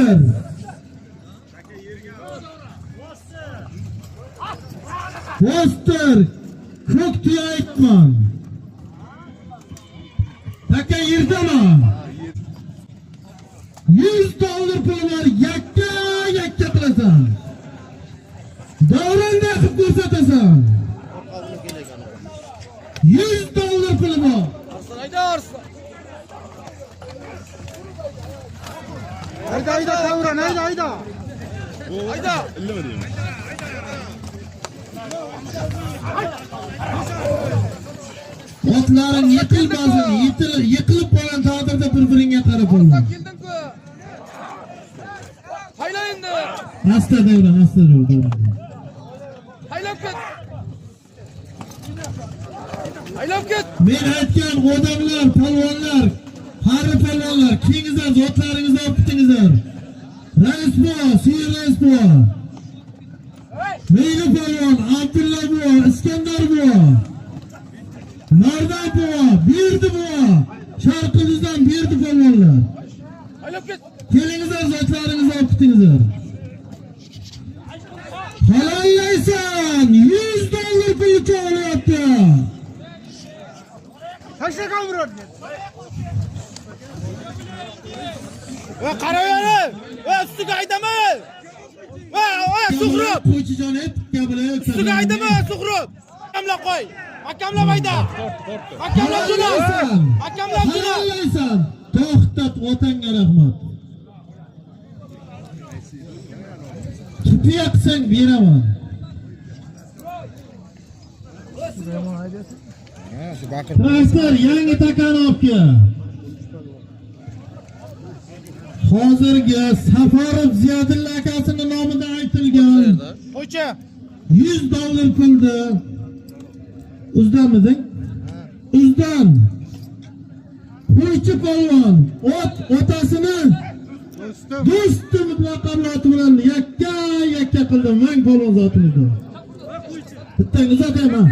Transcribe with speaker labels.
Speaker 1: Poster. Poster. Çok tuya aytman. Taka yerdami? 100 dollar puli var. Yakka qilasan. Davranda qilib ko'rsatasan. 100 dollar puli bor.
Speaker 2: Hayda Davron, hayda.
Speaker 1: Otlaring yiqilmasin, yiqilib qolgan taqdirda bir-biringga qarab olma.
Speaker 3: Hayla endi.
Speaker 1: Asta Davron, asta Davron.
Speaker 3: Haylab ket. Haylab ket.
Speaker 1: Men aytgan odamlar, palvonlar, qari palvonlar, kengizlar, zotlaringizni olib ketingizlar. Rais bu, Suyur rais bu. Meyli palvon, Abdulla bu, Iskandar bu. Mardan bu, Berdi bu. Sharqimizdan Berdi palvonlar.
Speaker 3: Haylab ket.
Speaker 1: Kelingizlar, zotlaringizni olib ketingizlar. Halallaysan, 100 dollar pul olyapti.
Speaker 2: Taşla Davron. Va qarayani. Va ustiga haydama. Va Suhrub.
Speaker 1: Qo'ychijon et, gabilar.
Speaker 2: Ustiga haydama Suhrub. Hakamla qo'y. Hakamla hayda. Hakamla shuni. Hakamla shuni.
Speaker 1: Halallaysan. To'xtat, vatanga rahmat. Tupiya qilsang beraman. Traktor yangi takani olib kel. Hozirgi Safarov Ziyodulla akasini nomidan aytilgan
Speaker 2: Qo'ychi.
Speaker 1: 100 dollar pulni Uzdanmiding? Uzdan. Qo'ychi polvon otasini do'stim laqabloti bilan yakka qildim. Men polvon zotimizda. Bitta uzataman.